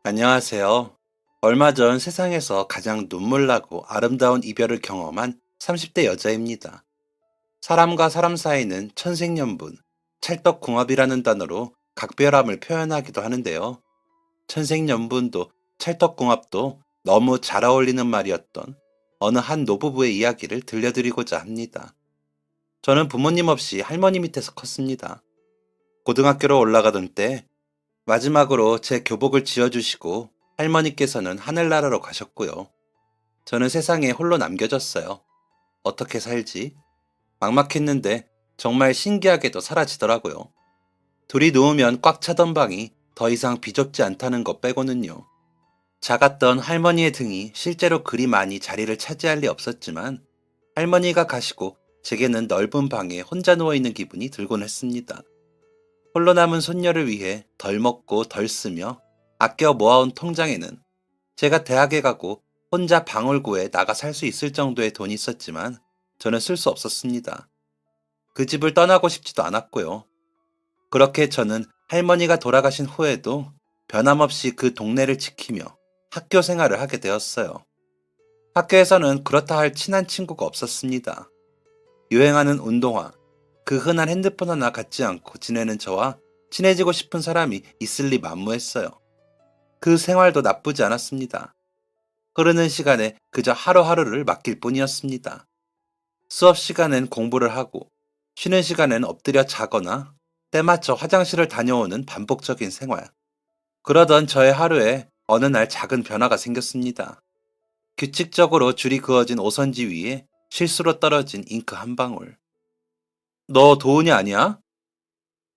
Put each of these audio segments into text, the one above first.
안녕하세요. 얼마 전 세상에서 가장 눈물나고 아름다운 이별을 경험한 30대 여자입니다. 사람과 사람 사이는 천생연분, 찰떡궁합이라는 단어로 각별함을 표현하기도 하는데요. 천생연분도 찰떡궁합도 너무 잘 어울리는 말이었던 어느 한 노부부의 이야기를 들려드리고자 합니다. 저는 부모님 없이 할머니 밑에서 컸습니다. 고등학교로 올라가던 때 마지막으로 제 교복을 지어주시고 할머니께서는 하늘나라로 가셨고요. 저는 세상에 홀로 남겨졌어요. 어떻게 살지? 막막했는데 정말 신기하게도 사라지더라고요. 둘이 누우면 꽉 차던 방이 더 이상 비좁지 않다는 것 빼고는요. 작았던 할머니의 등이 실제로 그리 많이 자리를 차지할 리 없었지만 할머니가 가시고 제게는 넓은 방에 혼자 누워있는 기분이 들곤 했습니다. 홀로 남은 손녀를 위해 덜 먹고 덜 쓰며 아껴 모아온 통장에는 제가 대학에 가고 혼자 방을 구해 나가 살 수 있을 정도의 돈이 있었지만 저는 쓸 수 없었습니다. 그 집을 떠나고 싶지도 않았고요. 그렇게 저는 할머니가 돌아가신 후에도 변함없이 그 동네를 지키며 학교 생활을 하게 되었어요. 학교에서는 그렇다 할 친한 친구가 없었습니다. 유행하는 운동화, 그 흔한 핸드폰 하나 갖지 않고 지내는 저와 친해지고 싶은 사람이 있을 리 만무했어요. 그 생활도 나쁘지 않았습니다. 흐르는 시간에 그저 하루하루를 맡길 뿐이었습니다. 수업 시간엔 공부를 하고, 쉬는 시간엔 엎드려 자거나, 때맞춰 화장실을 다녀오는 반복적인 생활. 그러던 저의 하루에 어느 날 작은 변화가 생겼습니다. 규칙적으로 줄이 그어진 오선지 위에 실수로 떨어진 잉크 한 방울. 너 도훈이 아니야?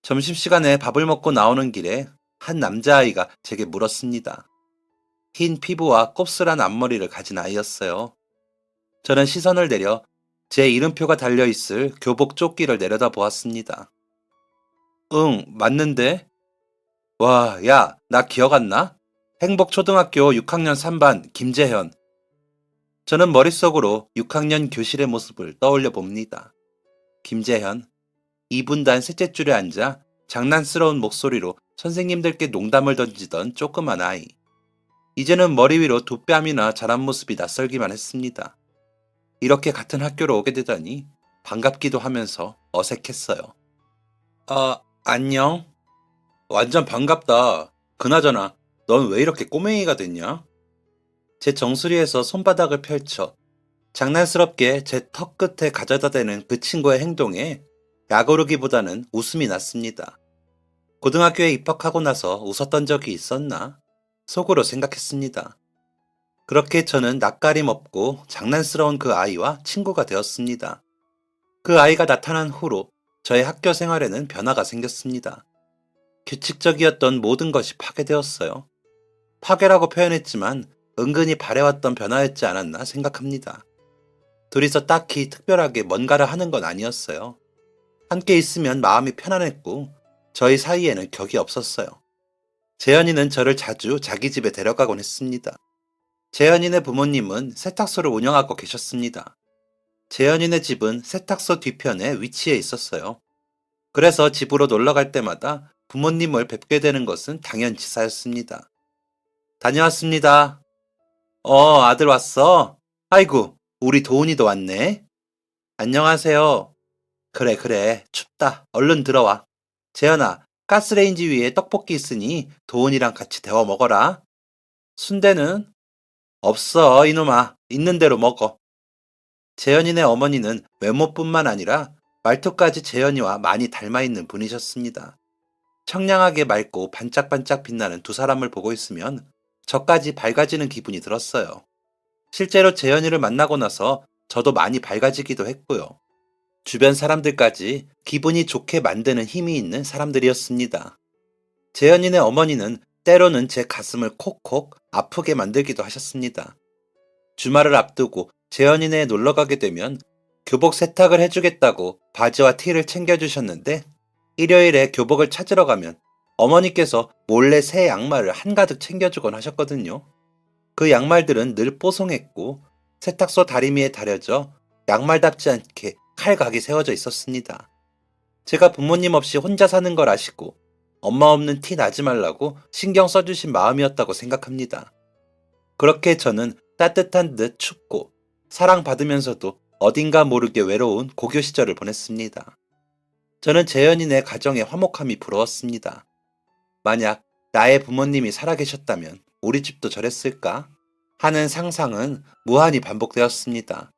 점심시간에 밥을 먹고 나오는 길에 한 남자아이가 제게 물었습니다. 흰 피부와 곱슬한 앞머리를 가진 아이였어요. 저는 시선을 내려 제 이름표가 달려있을 교복 조끼를 내려다 보았습니다. 응, 맞는데? 와, 야, 나 기억 안 나? 행복초등학교 6학년 3반 김재현. 저는 머릿속으로 6학년 교실의 모습을 떠올려 봅니다. 김재현, 2분단 셋째 줄에 앉아 장난스러운 목소리로 선생님들께 농담을 던지던 조그만 아이. 이제는 머리 위로 두 뺨이나 자란 모습이 낯설기만 했습니다. 이렇게 같은 학교로 오게 되다니 반갑기도 하면서 어색했어요. 아, 안녕? 완전 반갑다. 그나저나, 넌 왜 이렇게 꼬맹이가 됐냐? 제 정수리에서 손바닥을 펼쳐 장난스럽게 제 턱 끝에 가져다 대는 그 친구의 행동에 야구르기보다는 웃음이 났습니다. 고등학교에 입학하고 나서 웃었던 적이 있었나? 속으로 생각했습니다. 그렇게 저는 낯가림 없고 장난스러운 그 아이와 친구가 되었습니다. 그 아이가 나타난 후로 저의 학교 생활에는 변화가 생겼습니다. 규칙적이었던 모든 것이 파괴되었어요. 파괴라고 표현했지만 은근히 바래왔던 변화였지 않았나 생각합니다. 둘이서 딱히 특별하게 뭔가를 하는 건 아니었어요. 함께 있으면 마음이 편안했고 저희 사이에는 격이 없었어요. 재현이는 저를 자주 자기 집에 데려가곤 했습니다. 재현이네 부모님은 세탁소를 운영하고 계셨습니다. 재현이네 집은 세탁소 뒤편에 위치해 있었어요. 그래서 집으로 놀러 갈 때마다 부모님을 뵙게 되는 것은 당연지사였습니다. 다녀왔습니다. 아들 왔어? 아이고, 우리 도훈이도 왔네. 안녕하세요. 그래, 그래. 춥다. 얼른 들어와. 재현아, 가스레인지 위에 떡볶이 있으니 도훈이랑 같이 데워 먹어라. 순대는? 없어, 이놈아. 있는 대로 먹어. 재현이네 어머니는 외모뿐만 아니라 말투까지 재현이와 많이 닮아있는 분이셨습니다. 청량하게 맑고 반짝반짝 빛나는 두 사람을 보고 있으면 저까지 밝아지는 기분이 들었어요. 실제로 재현이를 만나고 나서 저도 많이 밝아지기도 했고요. 주변 사람들까지 기분이 좋게 만드는 힘이 있는 사람들이었습니다. 재현이네 어머니는 때로는 제 가슴을 콕콕 아프게 만들기도 하셨습니다. 주말을 앞두고 재현이네에 놀러 가게 되면 교복 세탁을 해주겠다고 바지와 티를 챙겨주셨는데 일요일에 교복을 찾으러 가면 어머니께서 몰래 새 양말을 한가득 챙겨주곤 하셨거든요. 그 양말들은 늘 뽀송했고 세탁소 다리미에 다려져 양말답지 않게 칼각이 세워져 있었습니다. 제가 부모님 없이 혼자 사는 걸 아시고 엄마 없는 티 나지 말라고 신경 써주신 마음이었다고 생각합니다. 그렇게 저는 따뜻한 듯 춥고 사랑받으면서도 어딘가 모르게 외로운 고교 시절을 보냈습니다. 저는 재현이네 가정의 화목함이 부러웠습니다. 만약 나의 부모님이 살아계셨다면 우리 집도 저랬을까? 하는 상상은 무한히 반복되었습니다.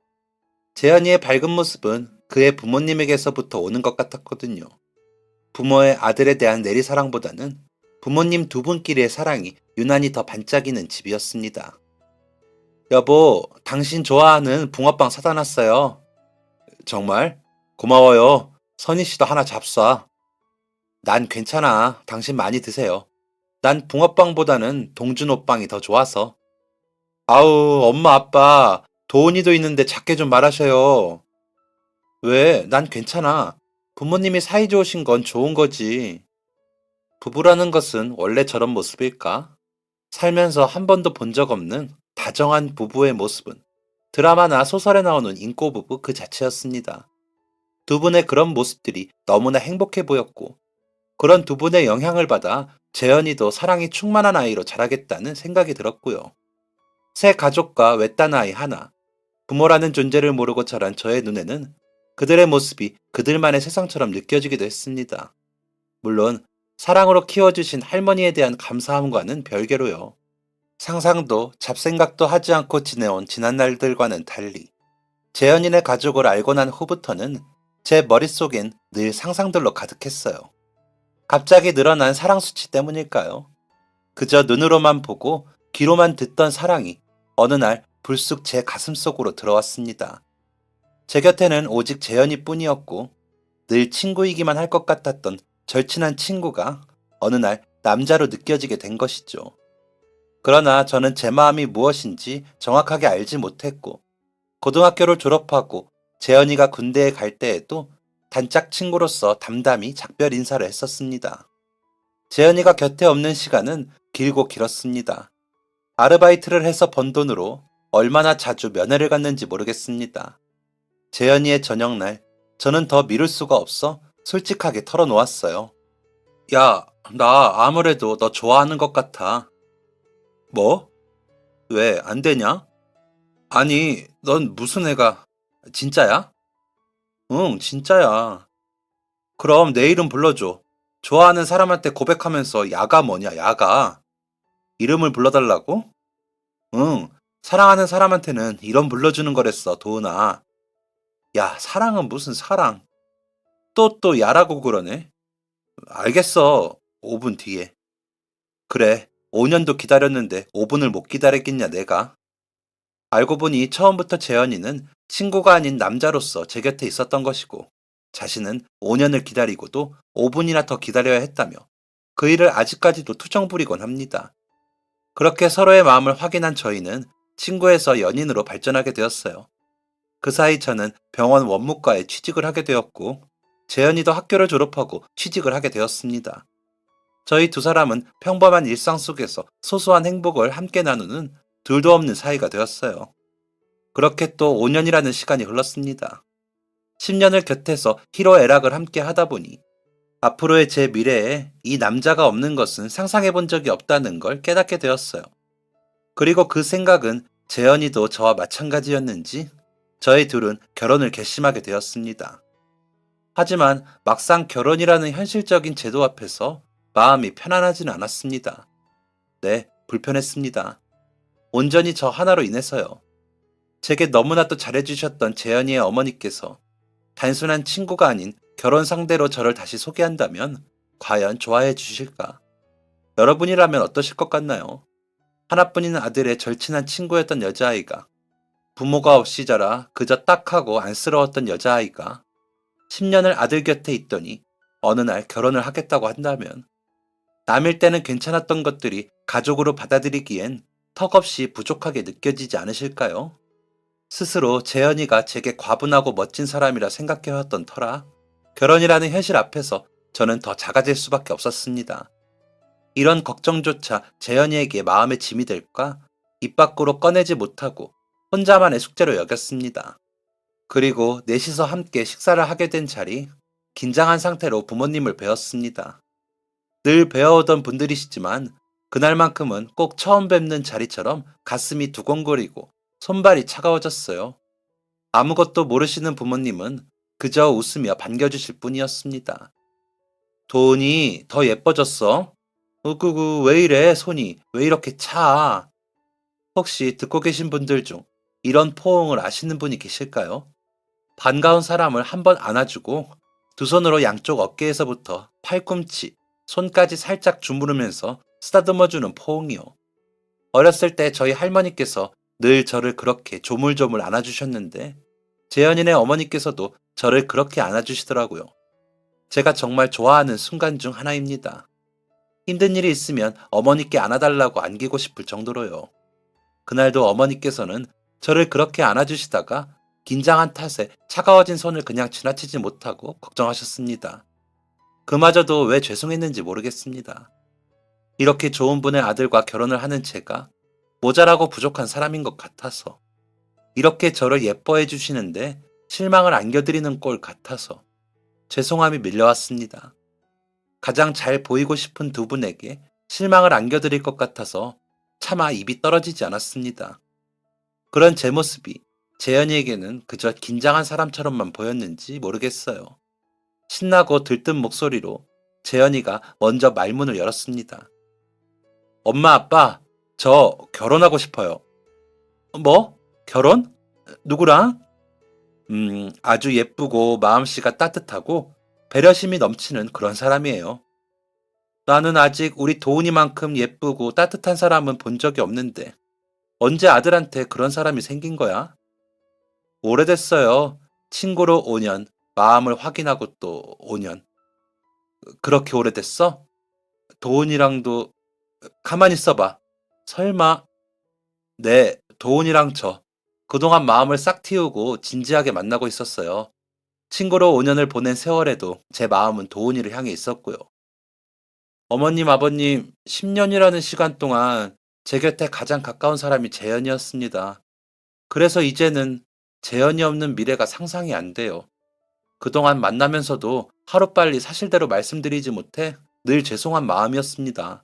재현이의 밝은 모습은 그의 부모님에게서부터 오는 것 같았거든요. 부모의 아들에 대한 내리사랑보다는 부모님 두 분끼리의 사랑이 유난히 더 반짝이는 집이었습니다. 여보, 당신 좋아하는 붕어빵 사다 놨어요. 정말? 고마워요. 선희 씨도 하나 잡숴. 난 괜찮아. 당신 많이 드세요. 난 붕어빵보다는 동준호빵이 더 좋아서. 아우, 엄마, 아빠, 도훈이도 있는데 작게 좀 말하셔요. 왜? 난 괜찮아. 부모님이 사이 좋으신 건 좋은 거지. 부부라는 것은 원래 저런 모습일까? 살면서 한 번도 본 적 없는 다정한 부부의 모습은 드라마나 소설에 나오는 인꼬부부 그 자체였습니다. 두 분의 그런 모습들이 너무나 행복해 보였고, 그런 두 분의 영향을 받아 재현이도 사랑이 충만한 아이로 자라겠다는 생각이 들었고요. 새 가족과 외딴 아이 하나, 부모라는 존재를 모르고 자란 저의 눈에는 그들의 모습이 그들만의 세상처럼 느껴지기도 했습니다. 물론 사랑으로 키워주신 할머니에 대한 감사함과는 별개로요. 상상도 잡생각도 하지 않고 지내온 지난 날들과는 달리 재현이네 가족을 알고 난 후부터는 제 머릿속엔 늘 상상들로 가득했어요. 갑자기 늘어난 사랑 수치 때문일까요? 그저 눈으로만 보고 귀로만 듣던 사랑이 어느 날 불쑥 제 가슴속으로 들어왔습니다. 제 곁에는 오직 재현이 뿐이었고 늘 친구이기만 할 것 같았던 절친한 친구가 어느 날 남자로 느껴지게 된 것이죠. 그러나 저는 제 마음이 무엇인지 정확하게 알지 못했고 고등학교를 졸업하고 재현이가 군대에 갈 때에도 단짝 친구로서 담담히 작별 인사를 했었습니다. 재현이가 곁에 없는 시간은 길고 길었습니다. 아르바이트를 해서 번 돈으로 얼마나 자주 면회를 갔는지 모르겠습니다. 재현이의 저녁날 저는 더 미룰 수가 없어 솔직하게 털어놓았어요. 야, 나 아무래도 너 좋아하는 것 같아. 뭐? 왜, 안 되냐? 아니, 넌 무슨 애가, 진짜야? 응, 진짜야. 그럼 내 이름 불러줘. 좋아하는 사람한테 고백하면서 야가 뭐냐, 야가. 이름을 불러달라고? 응, 사랑하는 사람한테는 이름 불러주는 거랬어, 도은아. 야, 사랑은 무슨 사랑. 또 야라고 그러네. 알겠어, 5분 뒤에. 그래, 5년도 기다렸는데 5분을 못 기다렸겠냐, 내가. 알고 보니 처음부터 재현이는 친구가 아닌 남자로서 제 곁에 있었던 것이고, 자신은 5년을 기다리고도 5분이나 더 기다려야 했다며 그 일을 아직까지도 투정 부리곤 합니다. 그렇게 서로의 마음을 확인한 저희는 친구에서 연인으로 발전하게 되었어요. 그 사이 저는 병원 원무과에 취직을 하게 되었고, 재현이도 학교를 졸업하고 취직을 하게 되었습니다. 저희 두 사람은 평범한 일상 속에서 소소한 행복을 함께 나누는 둘도 없는 사이가 되었어요. 그렇게 또 5년이라는 시간이 흘렀습니다. 10년을 곁에서 희로애락을 함께 하다 보니 앞으로의 제 미래에 이 남자가 없는 것은 상상해 본 적이 없다는 걸 깨닫게 되었어요. 그리고 그 생각은 재현이도 저와 마찬가지였는지 저희 둘은 결혼을 결심하게 되었습니다. 하지만 막상 결혼이라는 현실적인 제도 앞에서 마음이 편안하진 않았습니다. 네, 불편했습니다. 온전히 저 하나로 인해서요. 제게 너무나도 잘해주셨던 재현이의 어머니께서 단순한 친구가 아닌 결혼 상대로 저를 다시 소개한다면 과연 좋아해 주실까? 여러분이라면 어떠실 것 같나요? 하나뿐인 아들의 절친한 친구였던 여자아이가 부모가 없이 자라 그저 딱하고 안쓰러웠던 여자아이가 10년을 아들 곁에 있더니 어느 날 결혼을 하겠다고 한다면 남일 때는 괜찮았던 것들이 가족으로 받아들이기엔 턱없이 부족하게 느껴지지 않으실까요? 스스로 재현이가 제게 과분하고 멋진 사람이라 생각해왔던 터라 결혼이라는 현실 앞에서 저는 더 작아질 수밖에 없었습니다. 이런 걱정조차 재현이에게 마음의 짐이 될까 입 밖으로 꺼내지 못하고 혼자만의 숙제로 여겼습니다. 그리고 넷이서 함께 식사를 하게 된 자리, 긴장한 상태로 부모님을 뵈었습니다. 늘 배워오던 분들이시지만 그날만큼은 꼭 처음 뵙는 자리처럼 가슴이 두근거리고 손발이 차가워졌어요. 아무것도 모르시는 부모님은 그저 웃으며 반겨주실 뿐이었습니다. 돈이 더 예뻐졌어? 으그그 왜 이래 손이 왜 이렇게 차? 혹시 듣고 계신 분들 중 이런 포옹을 아시는 분이 계실까요? 반가운 사람을 한번 안아주고 두 손으로 양쪽 어깨에서부터 팔꿈치, 손까지 살짝 주무르면서 쓰다듬어주는 포옹이요. 어렸을 때 저희 할머니께서 늘 저를 그렇게 조물조물 안아주셨는데 재현이네 어머니께서도 저를 그렇게 안아주시더라고요. 제가 정말 좋아하는 순간 중 하나입니다. 힘든 일이 있으면 어머니께 안아달라고 안기고 싶을 정도로요. 그날도 어머니께서는 저를 그렇게 안아주시다가 긴장한 탓에 차가워진 손을 그냥 지나치지 못하고 걱정하셨습니다. 그마저도 왜 죄송했는지 모르겠습니다. 이렇게 좋은 분의 아들과 결혼을 하는 제가 모자라고 부족한 사람인 것 같아서, 이렇게 저를 예뻐해 주시는데 실망을 안겨드리는 꼴 같아서 죄송함이 밀려왔습니다. 가장 잘 보이고 싶은 두 분에게 실망을 안겨드릴 것 같아서 차마 입이 떨어지지 않았습니다. 그런 제 모습이 재현이에게는 그저 긴장한 사람처럼만 보였는지 모르겠어요. 신나고 들뜬 목소리로 재현이가 먼저 말문을 열었습니다. 엄마, 아빠, 저 결혼하고 싶어요. 뭐? 결혼? 누구랑? 아주 예쁘고 마음씨가 따뜻하고 배려심이 넘치는 그런 사람이에요. 나는 아직 우리 도훈이만큼 예쁘고 따뜻한 사람은 본 적이 없는데 언제 아들한테 그런 사람이 생긴 거야? 오래됐어요. 친구로 5년, 마음을 확인하고 또 5년. 그렇게 오래됐어? 도훈이랑도 가만히 있어봐. 설마 네, 도훈이랑 저 그동안 마음을 싹 틔우고 진지하게 만나고 있었어요. 친구로 5년을 보낸 세월에도 제 마음은 도훈이를 향해 있었고요. 어머님, 아버님, 10년이라는 시간 동안 제 곁에 가장 가까운 사람이 재현이었습니다. 그래서 이제는 재현이 없는 미래가 상상이 안 돼요. 그동안 만나면서도 하루빨리 사실대로 말씀드리지 못해 늘 죄송한 마음이었습니다.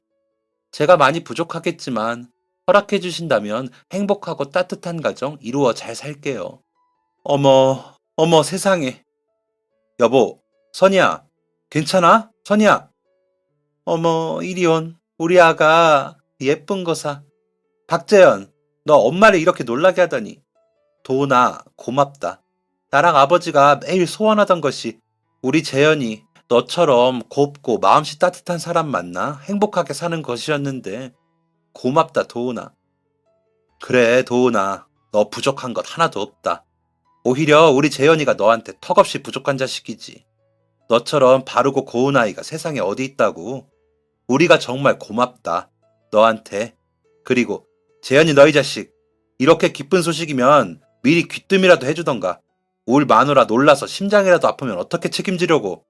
제가 많이 부족하겠지만 허락해 주신다면 행복하고 따뜻한 가정 이루어 잘 살게요. 어머, 어머 세상에. 여보, 선이야. 괜찮아? 선이야. 어머, 이리온. 우리 아가 예쁜 거사. 박재현, 너 엄마를 이렇게 놀라게 하다니. 도훈아, 고맙다. 나랑 아버지가 매일 소원하던 것이 우리 재현이 너처럼 곱고 마음씨 따뜻한 사람 만나 행복하게 사는 것이었는데 고맙다, 도훈아. 그래, 도훈아. 너 부족한 것 하나도 없다. 오히려 우리 재현이가 너한테 턱없이 부족한 자식이지. 너처럼 바르고 고운 아이가 세상에 어디 있다고. 우리가 정말 고맙다. 너한테. 그리고 재현이 너희 자식. 이렇게 기쁜 소식이면 미리 귀뜸이라도 해주던가. 울 마누라 놀라서 심장이라도 아프면 어떻게 책임지려고.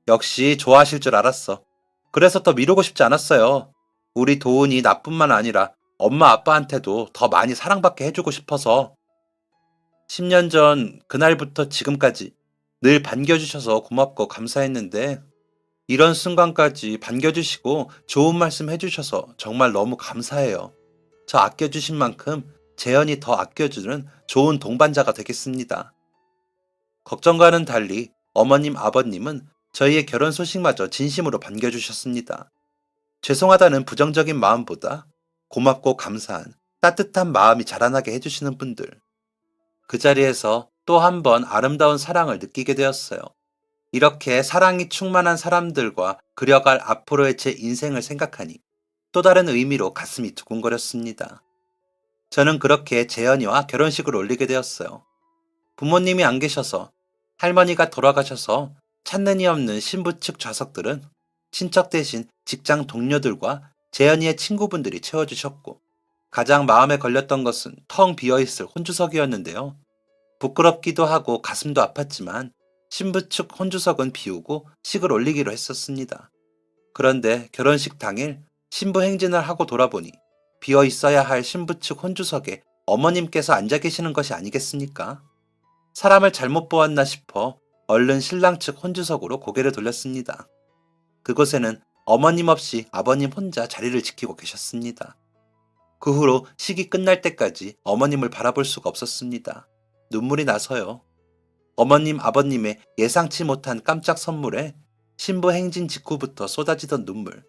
역시 좋아하실 줄 알았어. 그래서 더 미루고 싶지 않았어요. 우리 도훈이 나뿐만 아니라 엄마 아빠한테도 더 많이 사랑받게 해주고 싶어서. 10년 전 그날부터 지금까지 늘 반겨주셔서 고맙고 감사했는데 이런 순간까지 반겨주시고 좋은 말씀 해주셔서 정말 너무 감사해요. 저 아껴주신 만큼 재현이 더 아껴주는 좋은 동반자가 되겠습니다. 걱정과는 달리 어머님, 아버님은 저희의 결혼 소식마저 진심으로 반겨주셨습니다. 죄송하다는 부정적인 마음보다 고맙고 감사한 따뜻한 마음이 자라나게 해주시는 분들. 그 자리에서 또 한 번 아름다운 사랑을 느끼게 되었어요. 이렇게 사랑이 충만한 사람들과 그려갈 앞으로의 제 인생을 생각하니 또 다른 의미로 가슴이 두근거렸습니다. 저는 그렇게 재현이와 결혼식을 올리게 되었어요. 부모님이 안 계셔서 할머니가 돌아가셔서 찾는 이 없는 신부 측 좌석들은 친척 대신 직장 동료들과 재현이의 친구분들이 채워주셨고 가장 마음에 걸렸던 것은 텅 비어있을 혼주석이었는데요. 부끄럽기도 하고 가슴도 아팠지만 신부 측 혼주석은 비우고 식을 올리기로 했었습니다. 그런데 결혼식 당일 신부 행진을 하고 돌아보니 비어 있어야 할 신부 측 혼주석에 어머님께서 앉아 계시는 것이 아니겠습니까? 사람을 잘못 보았나 싶어 얼른 신랑 측 혼주석으로 고개를 돌렸습니다. 그곳에는 어머님 없이 아버님 혼자 자리를 지키고 계셨습니다. 그 후로 식이 끝날 때까지 어머님을 바라볼 수가 없었습니다. 눈물이 나서요. 어머님, 아버님의 예상치 못한 깜짝 선물에 신부 행진 직후부터 쏟아지던 눈물.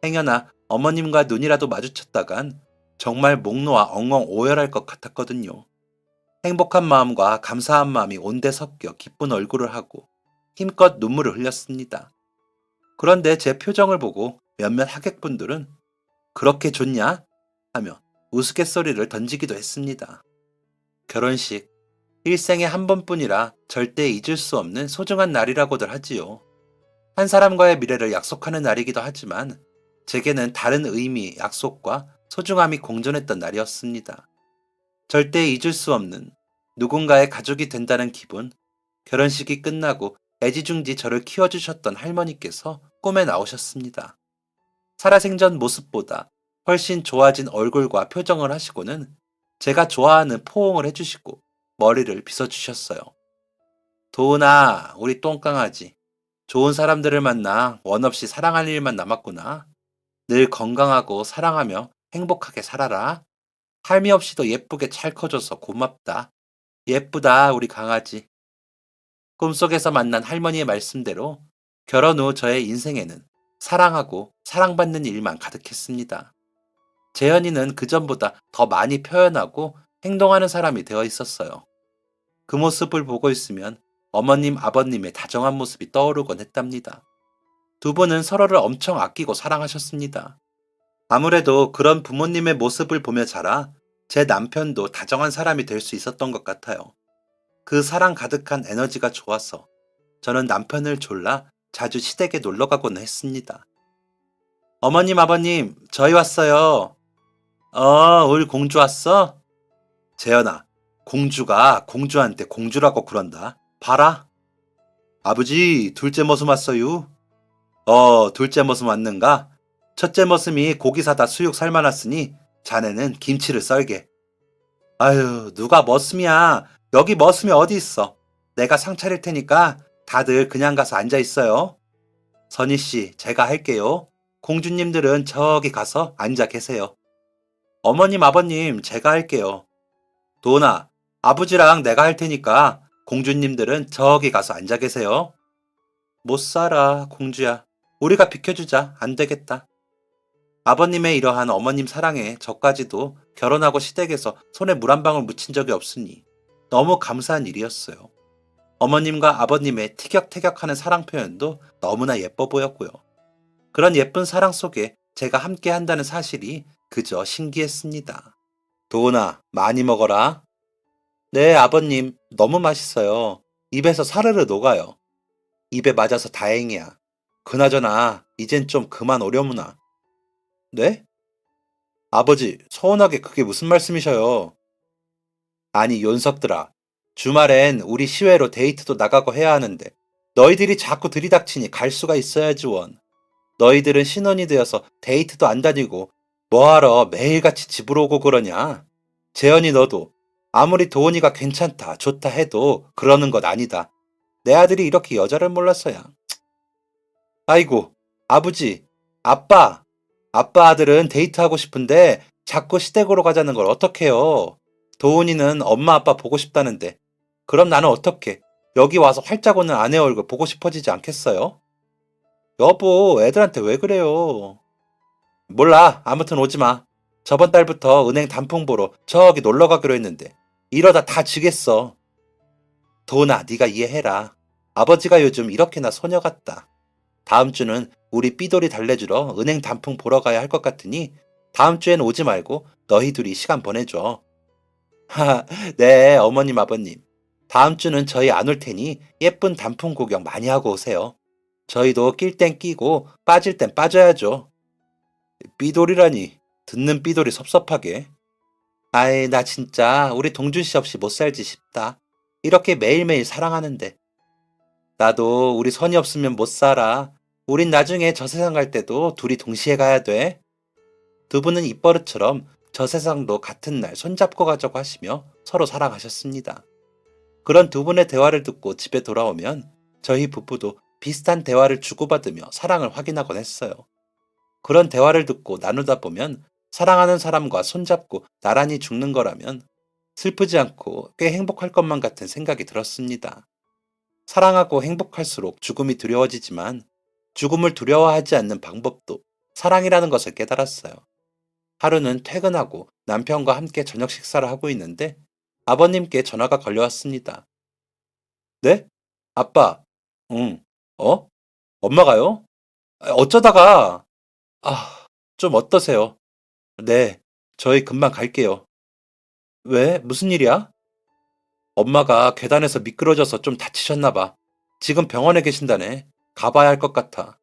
행여나 어머님과 눈이라도 마주쳤다간 정말 목 놓아 엉엉 오열할 것 같았거든요. 행복한 마음과 감사한 마음이 온데 섞여 기쁜 얼굴을 하고 힘껏 눈물을 흘렸습니다. 그런데 제 표정을 보고 몇몇 하객분들은 그렇게 좋냐? 하며 우스갯소리를 던지기도 했습니다. 결혼식, 일생에 한 번뿐이라 절대 잊을 수 없는 소중한 날이라고들 하지요. 한 사람과의 미래를 약속하는 날이기도 하지만 제게는 다른 의미, 약속과 소중함이 공존했던 날이었습니다. 절대 잊을 수 없는 누군가의 가족이 된다는 기분, 결혼식이 끝나고 애지중지 저를 키워주셨던 할머니께서 꿈에 나오셨습니다. 살아생전 모습보다 훨씬 좋아진 얼굴과 표정을 하시고는 제가 좋아하는 포옹을 해주시고 머리를 빗어주셨어요. 도은아, 우리 똥강아지. 좋은 사람들을 만나 원 없이 사랑할 일만 남았구나. 늘 건강하고 사랑하며 행복하게 살아라. 할미 없이도 예쁘게 잘 커줘서 고맙다. 예쁘다, 우리 강아지. 꿈속에서 만난 할머니의 말씀대로 결혼 후 저의 인생에는 사랑하고 사랑받는 일만 가득했습니다. 재현이는 그전보다 더 많이 표현하고 행동하는 사람이 되어 있었어요. 그 모습을 보고 있으면 어머님, 아버님의 다정한 모습이 떠오르곤 했답니다. 두 분은 서로를 엄청 아끼고 사랑하셨습니다. 아무래도 그런 부모님의 모습을 보며 자라 제 남편도 다정한 사람이 될 수 있었던 것 같아요. 그 사랑 가득한 에너지가 좋아서 저는 남편을 졸라 자주 시댁에 놀러 가곤 했습니다. 어머님, 아버님, 저희 왔어요. 우리 공주 왔어? 재현아, 공주가 공주한테 공주라고 그런다. 봐라. 아버지, 둘째 머슴 왔어요. 둘째 머슴 왔는가? 첫째 머슴이 고기 사다 수육 삶아놨으니 자네는 김치를 썰게. 아유, 누가 머슴이야. 여기 머슴이 어디 있어. 내가 상 차릴 테니까 다들 그냥 가서 앉아 있어요. 선희씨, 제가 할게요. 공주님들은 저기 가서 앉아 계세요. 어머님, 아버님, 제가 할게요. 도은아, 아버지랑 내가 할 테니까 공주님들은 저기 가서 앉아 계세요. 못 살아, 공주야. 우리가 비켜주자. 안 되겠다. 아버님의 이러한 어머님 사랑에 저까지도 결혼하고 시댁에서 손에 물 한 방울 묻힌 적이 없으니 너무 감사한 일이었어요. 어머님과 아버님의 티격태격하는 사랑 표현도 너무나 예뻐 보였고요. 그런 예쁜 사랑 속에 제가 함께 한다는 사실이 그저 신기했습니다. 도은아, 많이 먹어라. 네, 아버님, 너무 맛있어요. 입에서 사르르 녹아요. 입에 맞아서 다행이야. 그나저나, 이젠 좀 그만 오려무나. 네? 아버지, 서운하게 그게 무슨 말씀이셔요? 아니, 연석들아. 주말엔 우리 시외로 데이트도 나가고 해야 하는데 너희들이 자꾸 들이닥치니 갈 수가 있어야지 원. 너희들은 신혼이 되어서 데이트도 안 다니고 뭐하러 매일같이 집으로 오고 그러냐? 재현이 너도 아무리 도훈이가 괜찮다, 좋다 해도 그러는 것 아니다. 내 아들이 이렇게 여자를 몰랐어야. 아이고, 아버지, 아빠. 아빠 아들은 데이트하고 싶은데 자꾸 시댁으로 가자는 걸 어떡해요? 도훈이는 엄마 아빠 보고 싶다는데 그럼 나는 어떻게 여기 와서 활짝 웃는 아내 얼굴 보고 싶어지지 않겠어요? 여보, 애들한테 왜 그래요? 몰라, 아무튼 오지 마. 저번 달부터 은행 단풍 보러 저기 놀러 가기로 했는데 이러다 다 지겠어. 도훈아, 네가 이해해라. 아버지가 요즘 이렇게나 소녀 같다. 다음 주는 우리 삐돌이 달래주러 은행 단풍 보러 가야 할 것 같으니 다음 주엔 오지 말고 너희 둘이 시간 보내줘. 하하, 네, 어머님, 아버님. 다음 주는 저희 안 올 테니 예쁜 단풍 구경 많이 하고 오세요. 저희도 낄 땐 끼고 빠질 땐 빠져야죠. 삐돌이라니, 듣는 삐돌이 섭섭하게. 아이, 나 진짜 우리 동준 씨 없이 못 살지 싶다. 이렇게 매일매일 사랑하는데. 나도 우리 선이 없으면 못 살아. 우린 나중에 저 세상 갈 때도 둘이 동시에 가야 돼. 두 분은 입버릇처럼 저 세상도 같은 날 손잡고 가자고 하시며 서로 사랑하셨습니다. 그런 두 분의 대화를 듣고 집에 돌아오면 저희 부부도 비슷한 대화를 주고받으며 사랑을 확인하곤 했어요. 그런 대화를 듣고 나누다 보면 사랑하는 사람과 손잡고 나란히 죽는 거라면 슬프지 않고 꽤 행복할 것만 같은 생각이 들었습니다. 사랑하고 행복할수록 죽음이 두려워지지만 죽음을 두려워하지 않는 방법도 사랑이라는 것을 깨달았어요. 하루는 퇴근하고 남편과 함께 저녁 식사를 하고 있는데 아버님께 전화가 걸려왔습니다. 네? 아빠. 응. 어? 엄마가요? 어쩌다가. 아, 좀 어떠세요? 네. 저희 금방 갈게요. 왜? 무슨 일이야? 엄마가 계단에서 미끄러져서 좀 다치셨나 봐. 지금 병원에 계신다네. 가봐야 할 것 같아.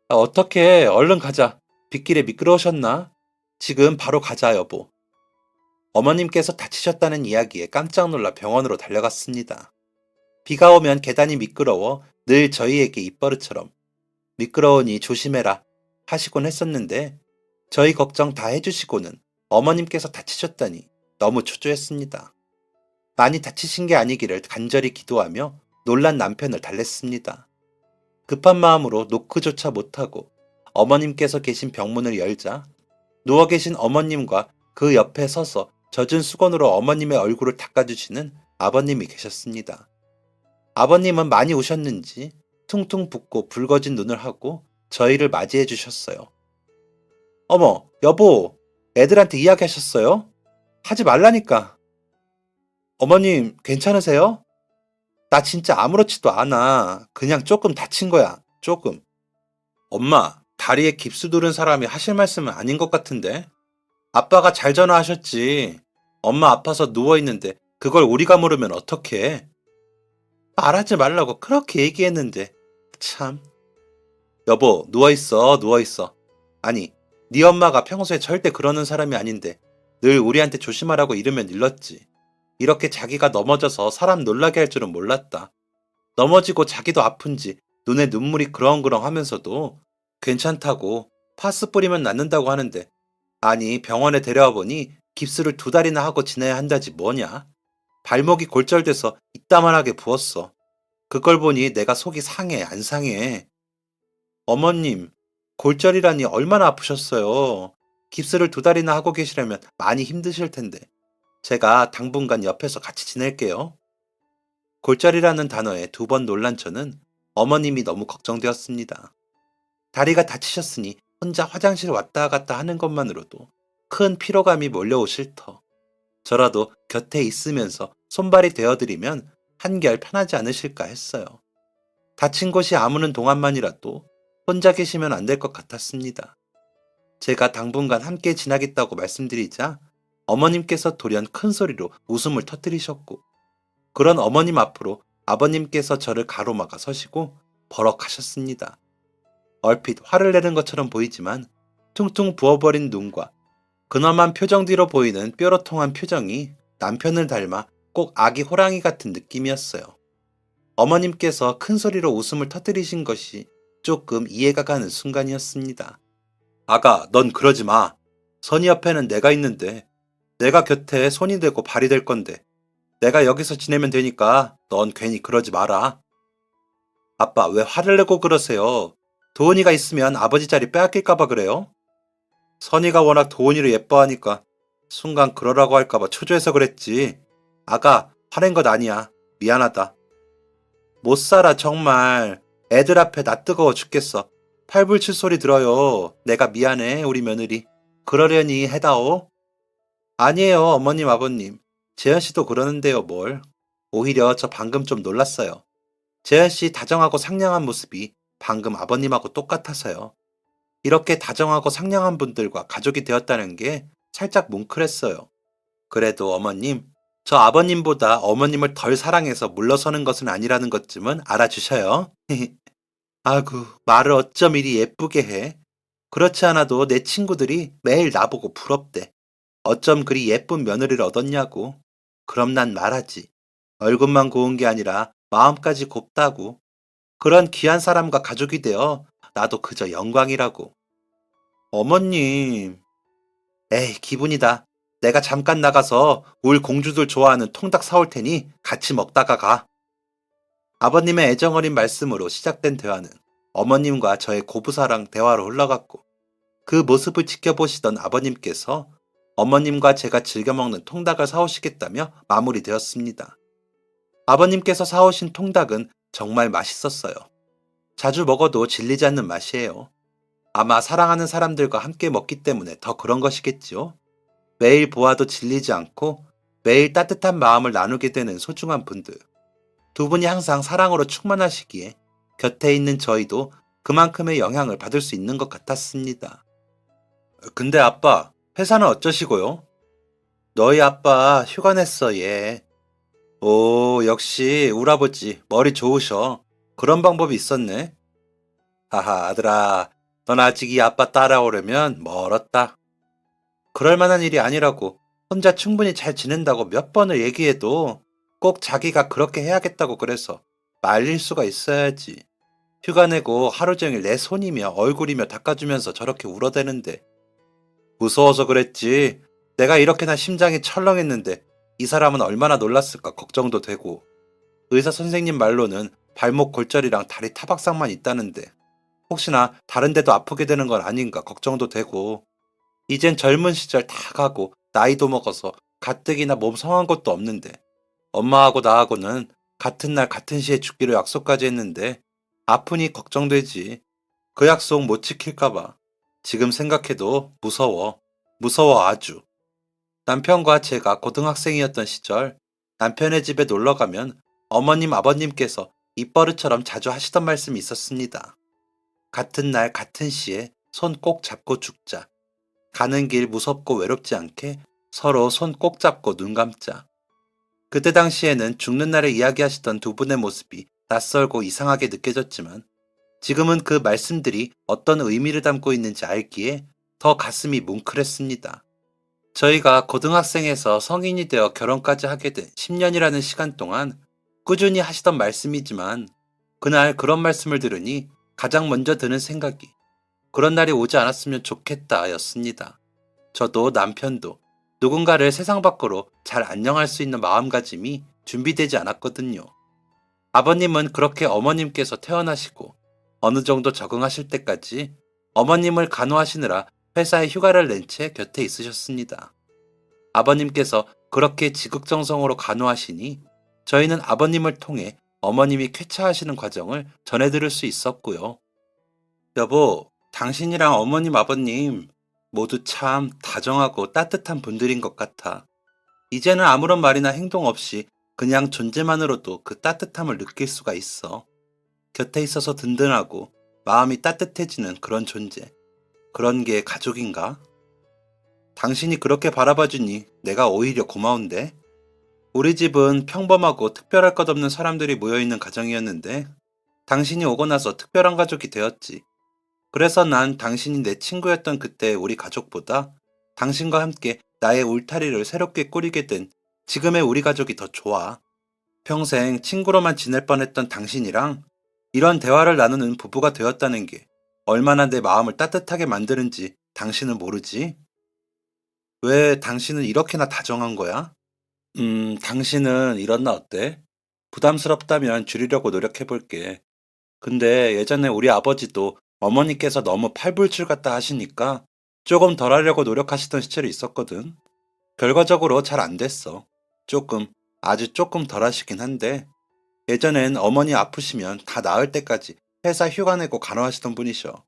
어떡해. 얼른 가자. 빗길에 미끄러우셨나? 지금 바로 가자, 여보. 어머님께서 다치셨다는 이야기에 깜짝 놀라 병원으로 달려갔습니다. 비가 오면 계단이 미끄러워 늘 저희에게 입버릇처럼 미끄러우니 조심해라 하시곤 했었는데 저희 걱정 다 해주시고는 어머님께서 다치셨다니 너무 초조했습니다. 많이 다치신 게 아니기를 간절히 기도하며 놀란 남편을 달랬습니다. 급한 마음으로 노크조차 못하고 어머님께서 계신 병문을 열자 누워 계신 어머님과 그 옆에 서서 젖은 수건으로 어머님의 얼굴을 닦아주시는 아버님이 계셨습니다. 아버님은 많이 우셨는지 퉁퉁 붓고 붉어진 눈을 하고 저희를 맞이해 주셨어요. 어머, 여보, 애들한테 이야기하셨어요? 하지 말라니까. 어머님, 괜찮으세요? 나 진짜 아무렇지도 않아. 그냥 조금 다친 거야. 조금. 엄마, 다리에 깁스 두른 사람이 하실 말씀은 아닌 것 같은데? 아빠가 잘 전화하셨지. 엄마 아파서 누워있는데 그걸 우리가 모르면 어떡해. 말하지 말라고 그렇게 얘기했는데. 참. 여보, 누워있어, 누워있어. 아니, 네 엄마가 평소에 절대 그러는 사람이 아닌데 늘 우리한테 조심하라고 이러면 일렀지. 이렇게 자기가 넘어져서 사람 놀라게 할 줄은 몰랐다. 넘어지고 자기도 아픈지 눈에 눈물이 그렁그렁 하면서도 괜찮다고 파스 뿌리면 낫는다고 하는데 아니 병원에 데려와 보니 깁스를 2달이나 하고 지내야 한다지 뭐냐. 발목이 골절돼서 이따만하게 부었어. 그걸 보니 내가 속이 상해 안 상해. 어머님, 골절이라니 얼마나 아프셨어요. 깁스를 2달이나 하고 계시려면 많이 힘드실 텐데. 제가 당분간 옆에서 같이 지낼게요. 골절이라는 단어에 2번 놀란 저는 어머님이 너무 걱정되었습니다. 다리가 다치셨으니 혼자 화장실 왔다 갔다 하는 것만으로도 큰 피로감이 몰려오실 터. 저라도 곁에 있으면서 손발이 되어드리면 한결 편하지 않으실까 했어요. 다친 곳이 아무는 동안만이라도 혼자 계시면 안 될 것 같았습니다. 제가 당분간 함께 지나겠다고 말씀드리자 어머님께서 돌연 큰 소리로 웃음을 터뜨리셨고 그런 어머님 앞으로 아버님께서 저를 가로막아 서시고 버럭하셨습니다. 얼핏 화를 내는 것처럼 보이지만 퉁퉁 부어버린 눈과 근엄한 표정 뒤로 보이는 뾰로통한 표정이 남편을 닮아 꼭 아기 호랑이 같은 느낌이었어요. 어머님께서 큰 소리로 웃음을 터뜨리신 것이 조금 이해가 가는 순간이었습니다. 아가, 넌 그러지 마. 선이 옆에는 내가 있는데 내가 곁에 손이 되고 발이 될 건데 내가 여기서 지내면 되니까 넌 괜히 그러지 마라. 아빠, 왜 화를 내고 그러세요? 도은이가 있으면 아버지 자리 빼앗길까봐 그래요? 선이가 워낙 도은이를 예뻐하니까 순간 그러라고 할까봐 초조해서 그랬지. 아가, 화낸 것 아니야. 미안하다. 못 살아 정말. 애들 앞에 나 뜨거워 죽겠어. 팔불칠 소리 들어요. 내가 미안해 우리 며느리. 그러려니 해다오. 아니에요 어머님 아버님. 재현씨도 그러는데요 뭘. 오히려 저 방금 좀 놀랐어요. 재현씨 다정하고 상냥한 모습이 방금 아버님하고 똑같아서요. 이렇게 다정하고 상냥한 분들과 가족이 되었다는 게 살짝 뭉클했어요. 그래도 어머님, 저 아버님보다 어머님을 덜 사랑해서 물러서는 것은 아니라는 것쯤은 알아주셔요. 아구, 말을 어쩜 이리 예쁘게 해. 그렇지 않아도 내 친구들이 매일 나보고 부럽대. 어쩜 그리 예쁜 며느리를 얻었냐고. 그럼 난 말하지. 얼굴만 고운 게 아니라 마음까지 곱다고. 그런 귀한 사람과 가족이 되어 나도 그저 영광이라고. 어머님. 에이, 기분이다. 내가 잠깐 나가서 울 공주들 좋아하는 통닭 사올 테니 같이 먹다가 가. 아버님의 애정어린 말씀으로 시작된 대화는 어머님과 저의 고부사랑 대화로 흘러갔고 그 모습을 지켜보시던 아버님께서 어머님과 제가 즐겨 먹는 통닭을 사오시겠다며 마무리되었습니다. 아버님께서 사오신 통닭은 정말 맛있었어요. 자주 먹어도 질리지 않는 맛이에요. 아마 사랑하는 사람들과 함께 먹기 때문에 더 그런 것이겠지요. 매일 보아도 질리지 않고 매일 따뜻한 마음을 나누게 되는 소중한 분들. 두 분이 항상 사랑으로 충만하시기에 곁에 있는 저희도 그만큼의 영향을 받을 수 있는 것 같았습니다. 근데 아빠, 회사는 어쩌시고요? 너희 아빠 휴가 냈어, 얘. 오, 역시 우리 아버지 머리 좋으셔. 그런 방법이 있었네. 하하, 아들아, 넌 아직 이 아빠 따라오려면 멀었다. 그럴 만한 일이 아니라고 혼자 충분히 잘 지낸다고 몇 번을 얘기해도 꼭 자기가 그렇게 해야겠다고 그래서 말릴 수가 있어야지. 휴가 내고 하루 종일 내 손이며 얼굴이며 닦아주면서 저렇게 울어대는데 무서워서 그랬지. 내가 이렇게나 심장이 철렁했는데 이 사람은 얼마나 놀랐을까 걱정도 되고 의사 선생님 말로는 발목 골절이랑 다리 타박상만 있다는데 혹시나 다른 데도 아프게 되는 건 아닌가 걱정도 되고 이젠 젊은 시절 다 가고 나이도 먹어서 가뜩이나 몸 성한 것도 없는데 엄마하고 나하고는 같은 날 같은 시에 죽기로 약속까지 했는데 아프니 걱정되지. 그 약속 못 지킬까 봐. 지금 생각해도 무서워. 무서워 아주. 남편과 제가 고등학생이었던 시절 남편의 집에 놀러 가면 어머님 아버님께서 입버릇처럼 자주 하시던 말씀이 있었습니다. 같은 날 같은 시에 손 꼭 잡고 죽자. 가는 길 무섭고 외롭지 않게 서로 손 꼭 잡고 눈 감자. 그때 당시에는 죽는 날을 이야기하시던 두 분의 모습이 낯설고 이상하게 느껴졌지만 지금은 그 말씀들이 어떤 의미를 담고 있는지 알기에 더 가슴이 뭉클했습니다. 저희가 고등학생에서 성인이 되어 결혼까지 하게 된 10년이라는 시간 동안 꾸준히 하시던 말씀이지만 그날 그런 말씀을 들으니 가장 먼저 드는 생각이 그런 날이 오지 않았으면 좋겠다 였습니다. 저도 남편도 누군가를 세상 밖으로 잘 안녕할 수 있는 마음가짐이 준비되지 않았거든요. 아버님은 그렇게 어머님께서 태어나시고 어느 정도 적응하실 때까지 어머님을 간호하시느라 회사에 휴가를 낸 채 곁에 있으셨습니다. 아버님께서 그렇게 지극정성으로 간호하시니 저희는 아버님을 통해 어머님이 쾌차하시는 과정을 전해 들을 수 있었고요. 여보, 당신이랑 어머님 아버님 모두 참 다정하고 따뜻한 분들인 것 같아. 이제는 아무런 말이나 행동 없이 그냥 존재만으로도 그 따뜻함을 느낄 수가 있어. 곁에 있어서 든든하고 마음이 따뜻해지는 그런 존재. 그런 게 가족인가? 당신이 그렇게 바라봐주니 내가 오히려 고마운데? 우리 집은 평범하고 특별할 것 없는 사람들이 모여있는 가정이었는데 당신이 오고 나서 특별한 가족이 되었지. 그래서 난 당신이 내 친구였던 그때 우리 가족보다 당신과 함께 나의 울타리를 새롭게 꾸리게 된 지금의 우리 가족이 더 좋아. 평생 친구로만 지낼 뻔했던 당신이랑 이런 대화를 나누는 부부가 되었다는 게 얼마나 내 마음을 따뜻하게 만드는지 당신은 모르지? 왜 당신은 이렇게나 다정한 거야? 당신은 이런 나 어때? 부담스럽다면 줄이려고 노력해볼게. 근데 예전에 우리 아버지도 어머니께서 너무 팔불출 같다 하시니까 조금 덜 하려고 노력하시던 시절이 있었거든. 결과적으로 잘 안 됐어. 조금, 아주 조금 덜 하시긴 한데 예전엔 어머니 아프시면 다 나을 때까지 회사 휴가 내고 간호하시던 분이셔.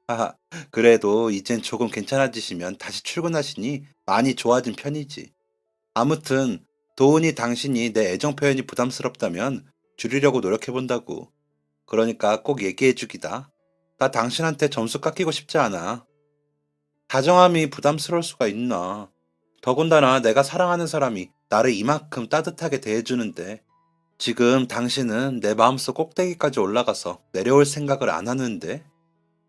하하, 그래도 이젠 조금 괜찮아지시면 다시 출근하시니 많이 좋아진 편이지. 아무튼 도훈이 당신이 내 애정 표현이 부담스럽다면 줄이려고 노력해본다고. 그러니까 꼭 얘기해주기다. 나 당신한테 점수 깎이고 싶지 않아. 다정함이 부담스러울 수가 있나. 더군다나 내가 사랑하는 사람이 나를 이만큼 따뜻하게 대해주는데 지금 당신은 내 마음속 꼭대기까지 올라가서 내려올 생각을 안 하는데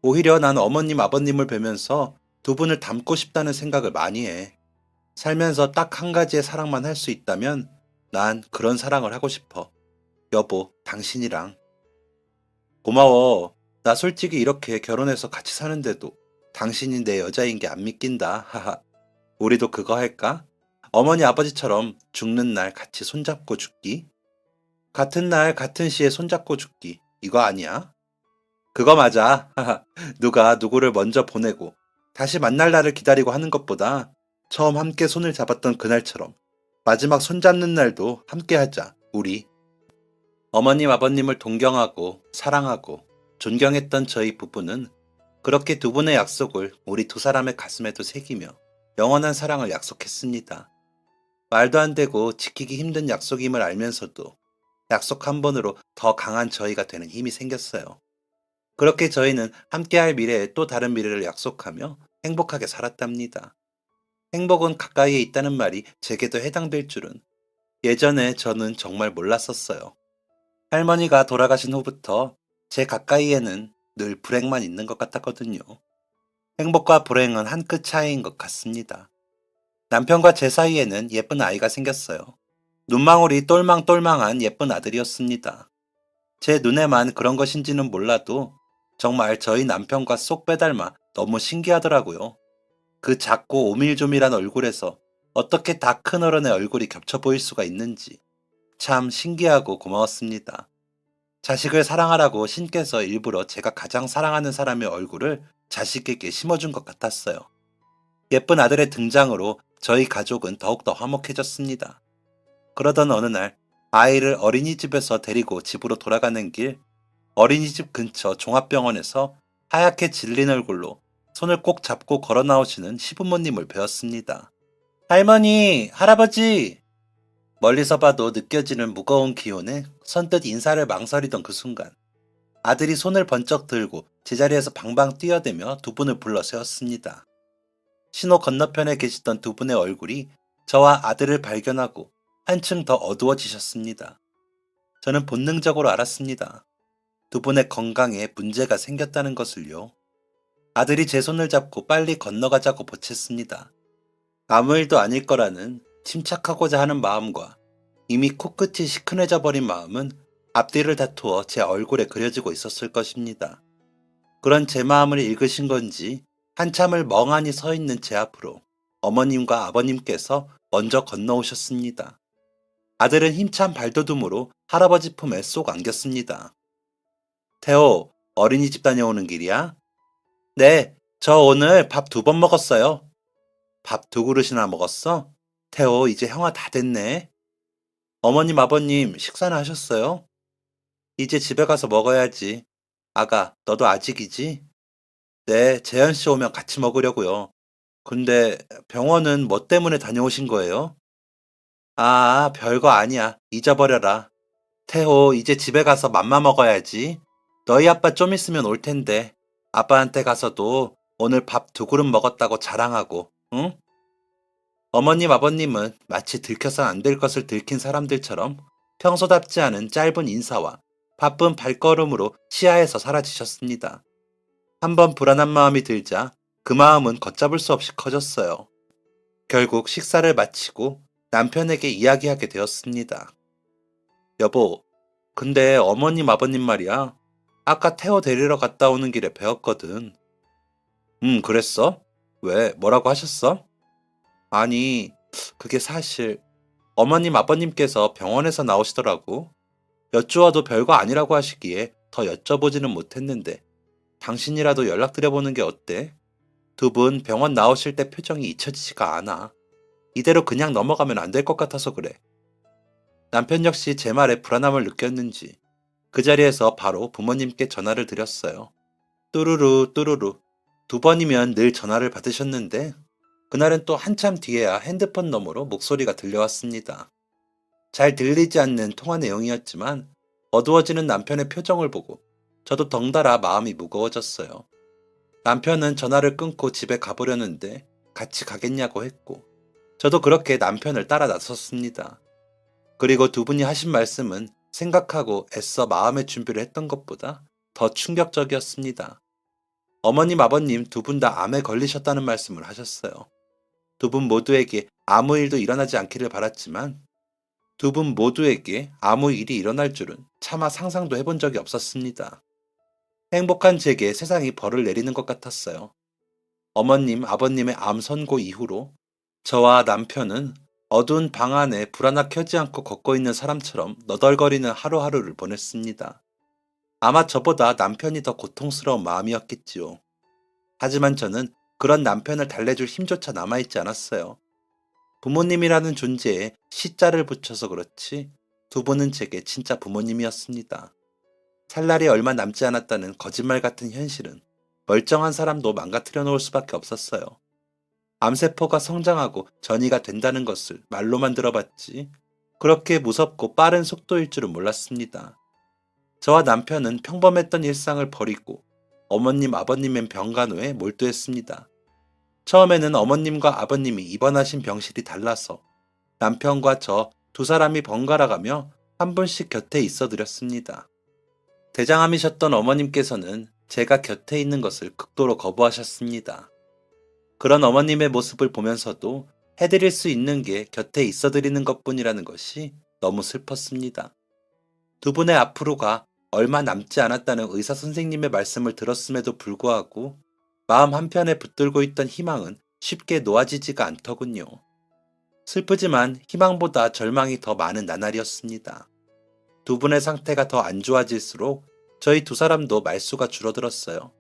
오히려 난 어머님 아버님을 뵈면서 두 분을 닮고 싶다는 생각을 많이 해. 살면서 딱 한 가지의 사랑만 할 수 있다면 난 그런 사랑을 하고 싶어. 여보, 당신이랑. 고마워. 나 솔직히 이렇게 결혼해서 같이 사는데도 당신이 내 여자인 게 안 믿긴다. 하하. 우리도 그거 할까? 어머니 아버지처럼 죽는 날 같이 손잡고 죽기? 같은 날 같은 시에 손잡고 죽기. 이거 아니야? 그거 맞아. 하하. 누가 누구를 먼저 보내고 다시 만날 날을 기다리고 하는 것보다 처음 함께 손을 잡았던 그날처럼 마지막 손잡는 날도 함께 하자, 우리. 어머님, 아버님을 동경하고 사랑하고 존경했던 저희 부부는 그렇게 두 분의 약속을 우리 두 사람의 가슴에도 새기며 영원한 사랑을 약속했습니다. 말도 안 되고 지키기 힘든 약속임을 알면서도 약속 한 번으로 더 강한 저희가 되는 힘이 생겼어요. 그렇게 저희는 함께할 미래에 또 다른 미래를 약속하며 행복하게 살았답니다. 행복은 가까이에 있다는 말이 제게도 해당될 줄은 예전에 저는 정말 몰랐었어요. 할머니가 돌아가신 후부터 제 가까이에는 늘 불행만 있는 것 같았거든요. 행복과 불행은 한 끗 차이인 것 같습니다. 남편과 제 사이에는 예쁜 아이가 생겼어요. 눈망울이 똘망똘망한 예쁜 아들이었습니다. 제 눈에만 그런 것인지는 몰라도 정말 저희 남편과 쏙 빼닮아 너무 신기하더라고요. 그 작고 오밀조밀한 얼굴에서 어떻게 다 큰 어른의 얼굴이 겹쳐 보일 수가 있는지 참 신기하고 고마웠습니다. 자식을 사랑하라고 신께서 일부러 제가 가장 사랑하는 사람의 얼굴을 자식에게 심어준 것 같았어요. 예쁜 아들의 등장으로 저희 가족은 더욱더 화목해졌습니다. 그러던 어느 날 아이를 어린이집에서 데리고 집으로 돌아가는 길 어린이집 근처 종합병원에서 하얗게 질린 얼굴로 손을 꼭 잡고 걸어 나오시는 시부모님을 뵈었습니다. 할머니, 할아버지! 멀리서 봐도 느껴지는 무거운 기운에 선뜻 인사를 망설이던 그 순간 아들이 손을 번쩍 들고 제자리에서 방방 뛰어대며 두 분을 불러 세웠습니다. 신호 건너편에 계시던 두 분의 얼굴이 저와 아들을 발견하고 한층 더 어두워지셨습니다. 저는 본능적으로 알았습니다. 두 분의 건강에 문제가 생겼다는 것을요. 아들이 제 손을 잡고 빨리 건너가자고 보챘습니다. 아무 일도 아닐 거라는 침착하고자 하는 마음과 이미 코끝이 시큰해져 버린 마음은 앞뒤를 다투어 제 얼굴에 그려지고 있었을 것입니다. 그런 제 마음을 읽으신 건지 한참을 멍하니 서 있는 제 앞으로 어머님과 아버님께서 먼저 건너오셨습니다. 아들은 힘찬 발돋움으로 할아버지 품에 쏙 안겼습니다. 태호, 어린이집 다녀오는 길이야? 네, 저 오늘 밥 2번 먹었어요. 밥 2그릇이나 먹었어? 태호, 이제 형아 다 됐네. 어머님, 아버님, 식사는 하셨어요? 이제 집에 가서 먹어야지. 아가, 너도 아직이지? 네, 재현 씨 오면 같이 먹으려고요. 근데 병원은 뭐 때문에 다녀오신 거예요? 아, 별거 아니야. 잊어버려라. 태호, 이제 집에 가서 맘마 먹어야지. 너희 아빠 좀 있으면 올 텐데. 아빠한테 가서도 오늘 밥 2그릇 먹었다고 자랑하고, 응? 어머님, 아버님은 마치 들켜선 안 될 것을 들킨 사람들처럼 평소답지 않은 짧은 인사와 바쁜 발걸음으로 시야에서 사라지셨습니다. 한번 불안한 마음이 들자 그 마음은 걷잡을 수 없이 커졌어요. 결국 식사를 마치고 남편에게 이야기하게 되었습니다. 여보, 근데 어머님, 아버님 말이야. 아까 태호 데리러 갔다 오는 길에 배웠거든. 그랬어? 왜, 뭐라고 하셨어? 아니, 그게 사실 어머님, 아버님께서 병원에서 나오시더라고. 여쭈어도 별거 아니라고 하시기에 더 여쭤보지는 못했는데 당신이라도 연락드려보는 게 어때? 두 분 병원 나오실 때 표정이 잊혀지지가 않아. 이대로 그냥 넘어가면 안 될 것 같아서 그래. 남편 역시 제 말에 불안함을 느꼈는지 그 자리에서 바로 부모님께 전화를 드렸어요. 뚜루루 뚜루루 2번이면 늘 전화를 받으셨는데 그날은 또 한참 뒤에야 핸드폰 너머로 목소리가 들려왔습니다. 잘 들리지 않는 통화 내용이었지만 어두워지는 남편의 표정을 보고 저도 덩달아 마음이 무거워졌어요. 남편은 전화를 끊고 집에 가보려는데 같이 가겠냐고 했고 저도 그렇게 남편을 따라 나섰습니다. 그리고 두 분이 하신 말씀은 생각하고 애써 마음의 준비를 했던 것보다 더 충격적이었습니다. 어머님, 아버님 두 분 다 암에 걸리셨다는 말씀을 하셨어요. 두 분 모두에게 아무 일도 일어나지 않기를 바랐지만 두 분 모두에게 아무 일이 일어날 줄은 차마 상상도 해본 적이 없었습니다. 행복한 제게 세상이 벌을 내리는 것 같았어요. 어머님, 아버님의 암 선고 이후로 저와 남편은 어두운 방 안에 불 하나 켜지 않고 걷고 있는 사람처럼 너덜거리는 하루하루를 보냈습니다. 아마 저보다 남편이 더 고통스러운 마음이었겠지요. 하지만 저는 그런 남편을 달래줄 힘조차 남아있지 않았어요. 부모님이라는 존재에 시자를 붙여서 그렇지 두 분은 제게 진짜 부모님이었습니다. 살 날이 얼마 남지 않았다는 거짓말 같은 현실은 멀쩡한 사람도 망가뜨려 놓을 수밖에 없었어요. 암세포가 성장하고 전이가 된다는 것을 말로만 들어봤지 그렇게 무섭고 빠른 속도일 줄은 몰랐습니다. 저와 남편은 평범했던 일상을 버리고 어머님 아버님의 병간호에 몰두했습니다. 처음에는 어머님과 아버님이 입원하신 병실이 달라서 남편과 저 두 사람이 번갈아 가며 한 분씩 곁에 있어 드렸습니다. 대장암이셨던 어머님께서는 제가 곁에 있는 것을 극도로 거부하셨습니다. 그런 어머님의 모습을 보면서도 해드릴 수 있는 게 곁에 있어 드리는 것뿐이라는 것이 너무 슬펐습니다. 두 분의 앞으로가 얼마 남지 않았다는 의사 선생님의 말씀을 들었음에도 불구하고 마음 한편에 붙들고 있던 희망은 쉽게 놓아지지가 않더군요. 슬프지만 희망보다 절망이 더 많은 나날이었습니다. 두 분의 상태가 더 안 좋아질수록 저희 두 사람도 말수가 줄어들었어요.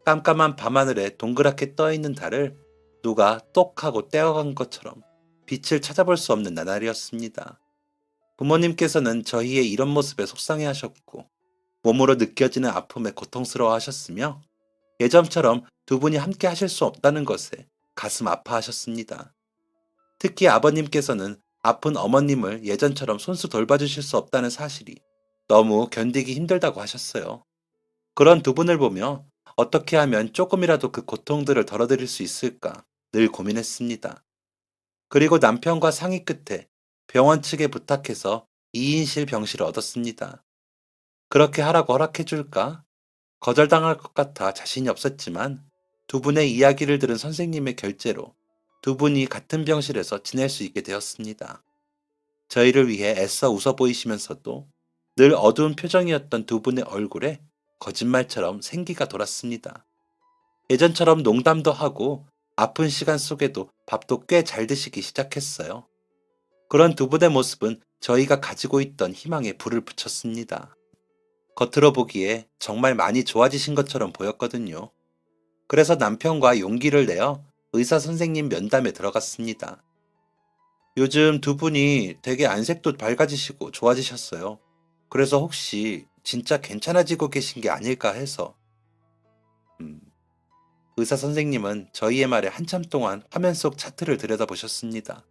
깜깜한 밤하늘에 동그랗게 떠있는 달을 누가 똑 하고 떼어간 것처럼 빛을 찾아볼 수 없는 나날이었습니다. 부모님께서는 저희의 이런 모습에 속상해 하셨고 몸으로 느껴지는 아픔에 고통스러워 하셨으며 예전처럼 두 분이 함께 하실 수 없다는 것에 가슴 아파하셨습니다. 특히 아버님께서는 아픈 어머님을 예전처럼 손수 돌봐주실 수 없다는 사실이 너무 견디기 힘들다고 하셨어요. 그런 두 분을 보며 어떻게 하면 조금이라도 그 고통들을 덜어드릴 수 있을까 늘 고민했습니다. 그리고 남편과 상의 끝에 병원 측에 부탁해서 2인실 병실을 얻었습니다. 그렇게 하라고 허락해 줄까? 거절당할 것 같아 자신이 없었지만 두 분의 이야기를 들은 선생님의 결재로 두 분이 같은 병실에서 지낼 수 있게 되었습니다. 저희를 위해 애써 웃어 보이시면서도 늘 어두운 표정이었던 두 분의 얼굴에 거짓말처럼 생기가 돌았습니다. 예전처럼 농담도 하고 아픈 시간 속에도 밥도 꽤 잘 드시기 시작했어요. 그런 두 분의 모습은 저희가 가지고 있던 희망에 불을 붙였습니다. 겉으로 보기에 정말 많이 좋아지신 것처럼 보였거든요. 그래서 남편과 용기를 내어 의사 선생님 면담에 들어갔습니다. 요즘 두 분이 되게 안색도 밝아지시고 좋아지셨어요. 그래서 혹시 진짜 괜찮아지고 계신 게 아닐까 해서. 의사 선생님은 저희의 말에 한참 동안 화면 속 차트를 들여다보셨습니다.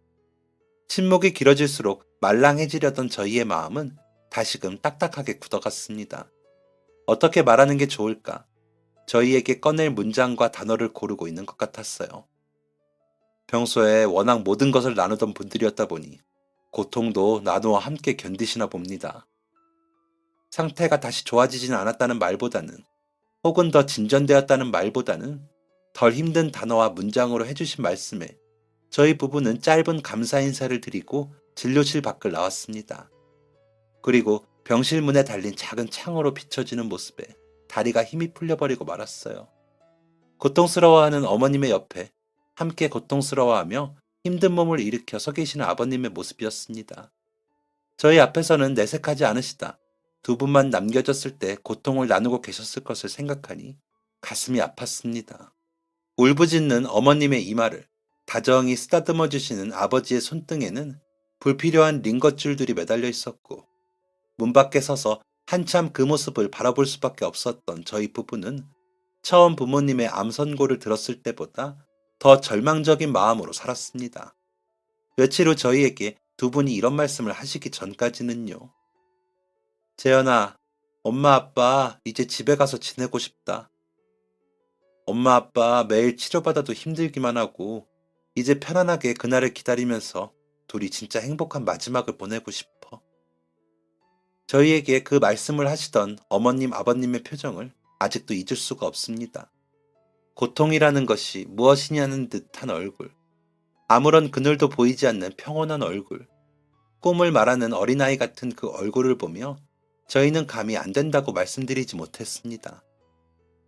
침묵이 길어질수록 말랑해지려던 저희의 마음은 다시금 딱딱하게 굳어갔습니다. 어떻게 말하는 게 좋을까? 저희에게 꺼낼 문장과 단어를 고르고 있는 것 같았어요. 평소에 워낙 모든 것을 나누던 분들이었다 보니 고통도 나누어 함께 견디시나 봅니다. 상태가 다시 좋아지진 않았다는 말보다는 혹은 더 진전되었다는 말보다는 덜 힘든 단어와 문장으로 해주신 말씀에 저희 부부는 짧은 감사 인사를 드리고 진료실 밖을 나왔습니다. 그리고 병실 문에 달린 작은 창으로 비춰지는 모습에 다리가 힘이 풀려버리고 말았어요. 고통스러워하는 어머님의 옆에 함께 고통스러워하며 힘든 몸을 일으켜 서 계시는 아버님의 모습이었습니다. 저희 앞에서는 내색하지 않으시다 두 분만 남겨졌을 때 고통을 나누고 계셨을 것을 생각하니 가슴이 아팠습니다. 울부짖는 어머님의 이마를 다정히 쓰다듬어 주시는 아버지의 손등에는 불필요한 링거줄들이 매달려 있었고 문 밖에 서서 한참 그 모습을 바라볼 수밖에 없었던 저희 부부는 처음 부모님의 암 선고를 들었을 때보다 더 절망적인 마음으로 살았습니다. 며칠 후 저희에게 두 분이 이런 말씀을 하시기 전까지는요. 재현아, 엄마 아빠 이제 집에 가서 지내고 싶다. 엄마 아빠 매일 치료받아도 힘들기만 하고 이제 편안하게 그날을 기다리면서 둘이 진짜 행복한 마지막을 보내고 싶어. 저희에게 그 말씀을 하시던 어머님 아버님의 표정을 아직도 잊을 수가 없습니다. 고통이라는 것이 무엇이냐는 듯한 얼굴, 아무런 그늘도 보이지 않는 평온한 얼굴, 꿈을 말하는 어린아이 같은 그 얼굴을 보며 저희는 감히 안 된다고 말씀드리지 못했습니다.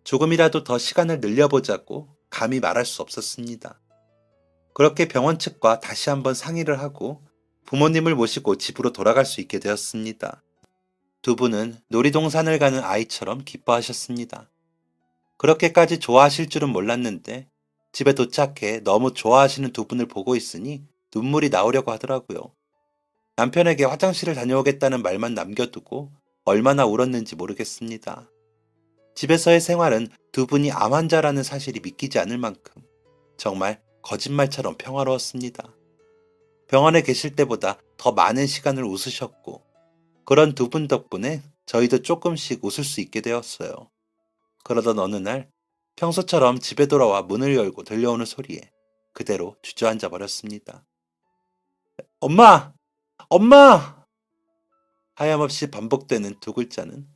조금이라도 더 시간을 늘려보자고 감히 말할 수 없었습니다. 그렇게 병원 측과 다시 한번 상의를 하고 부모님을 모시고 집으로 돌아갈 수 있게 되었습니다. 두 분은 놀이동산을 가는 아이처럼 기뻐하셨습니다. 그렇게까지 좋아하실 줄은 몰랐는데 집에 도착해 너무 좋아하시는 두 분을 보고 있으니 눈물이 나오려고 하더라고요. 남편에게 화장실을 다녀오겠다는 말만 남겨두고 얼마나 울었는지 모르겠습니다. 집에서의 생활은 두 분이 암 환자라는 사실이 믿기지 않을 만큼 정말 거짓말처럼 평화로웠습니다. 병원에 계실 때보다 더 많은 시간을 웃으셨고 그런 두 분 덕분에 저희도 조금씩 웃을 수 있게 되었어요. 그러던 어느 날 평소처럼 집에 돌아와 문을 열고 들려오는 소리에 그대로 주저앉아 버렸습니다. 엄마! 엄마! 하염없이 반복되는 두 글자는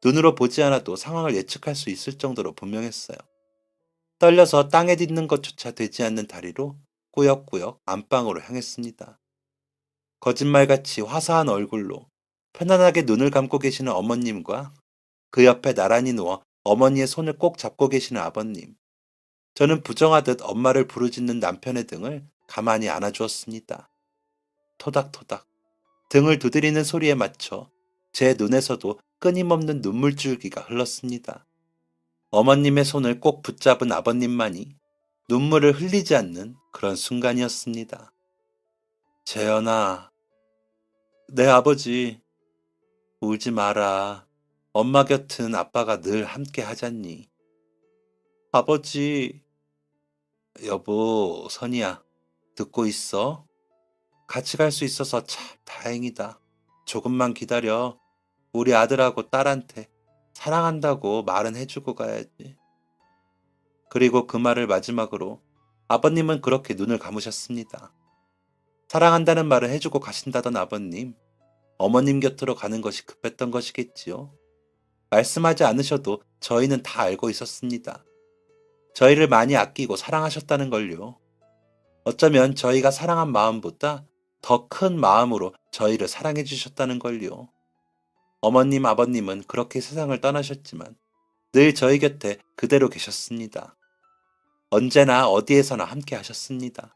눈으로 보지 않아도 상황을 예측할 수 있을 정도로 분명했어요. 떨려서 땅에 딛는 것조차 되지 않는 다리로 꾸역꾸역 안방으로 향했습니다. 거짓말같이 화사한 얼굴로 편안하게 눈을 감고 계시는 어머님과 그 옆에 나란히 누워 어머니의 손을 꼭 잡고 계시는 아버님. 저는 부정하듯 엄마를 부르짖는 남편의 등을 가만히 안아주었습니다. 토닥토닥. 등을 두드리는 소리에 맞춰 제 눈에서도 끊임없는 눈물줄기가 흘렀습니다. 어머님의 손을 꼭 붙잡은 아버님만이 눈물을 흘리지 않는 그런 순간이었습니다. 재현아, 내 아버지, 울지 마라. 엄마 곁은 아빠가 늘 함께 하잖니. 아버지, 여보, 선이야, 듣고 있어? 같이 갈 수 있어서 참 다행이다. 조금만 기다려. 우리 아들하고 딸한테 사랑한다고 말은 해주고 가야지. 그리고 그 말을 마지막으로 아버님은 그렇게 눈을 감으셨습니다. 사랑한다는 말을 해주고 가신다던 아버님, 어머님 곁으로 가는 것이 급했던 것이겠지요. 말씀하지 않으셔도 저희는 다 알고 있었습니다. 저희를 많이 아끼고 사랑하셨다는 걸요. 어쩌면 저희가 사랑한 마음보다 더 큰 마음으로 저희를 사랑해 주셨다는 걸요. 어머님, 아버님은 그렇게 세상을 떠나셨지만 늘 저희 곁에 그대로 계셨습니다. 언제나 어디에서나 함께 하셨습니다.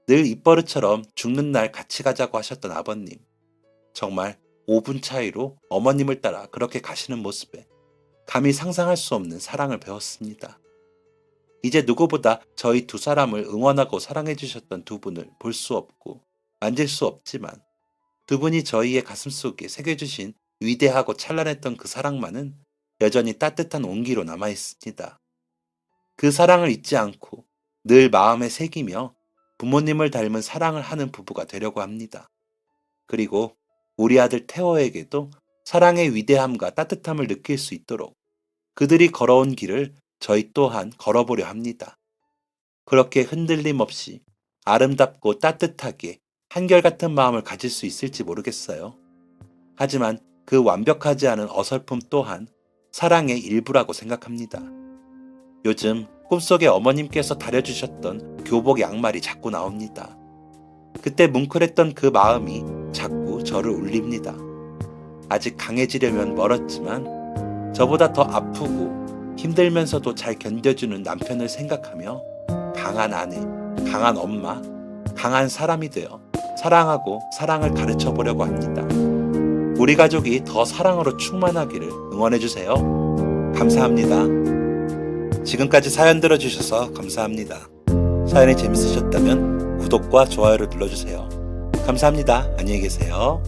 늘 입버릇처럼 죽는 날 같이 가자고 하셨던 아버님. 정말 5분 차이로 어머님을 따라 그렇게 가시는 모습에 감히 상상할 수 없는 사랑을 배웠습니다. 이제 누구보다 저희 두 사람을 응원하고 사랑해 주셨던 두 분을 볼 수 없고 만질 수 없지만 두 분이 저희의 가슴속에 새겨주신 위대하고 찬란했던 그 사랑만은 여전히 따뜻한 온기로 남아있습니다. 그 사랑을 잊지 않고 늘 마음에 새기며 부모님을 닮은 사랑을 하는 부부가 되려고 합니다. 그리고 우리 아들 태호에게도 사랑의 위대함과 따뜻함을 느낄 수 있도록 그들이 걸어온 길을 저희 또한 걸어보려 합니다. 그렇게 흔들림 없이 아름답고 따뜻하게 한결같은 마음을 가질 수 있을지 모르겠어요. 하지만 그 완벽하지 않은 어설픔 또한 사랑의 일부라고 생각합니다. 요즘 꿈속에 어머님께서 다려주셨던 교복 양말이 자꾸 나옵니다. 그때 뭉클했던 그 마음이 자꾸 저를 울립니다. 아직 강해지려면 멀었지만 저보다 더 아프고 힘들면서도 잘 견뎌주는 남편을 생각하며 강한 아내, 강한 엄마, 강한 사람이 되어 사랑하고 사랑을 가르쳐 보려고 합니다. 우리 가족이 더 사랑으로 충만하기를 응원해주세요. 감사합니다. 지금까지 사연 들어주셔서 감사합니다. 사연이 재밌으셨다면 구독과 좋아요를 눌러주세요. 감사합니다. 안녕히 계세요.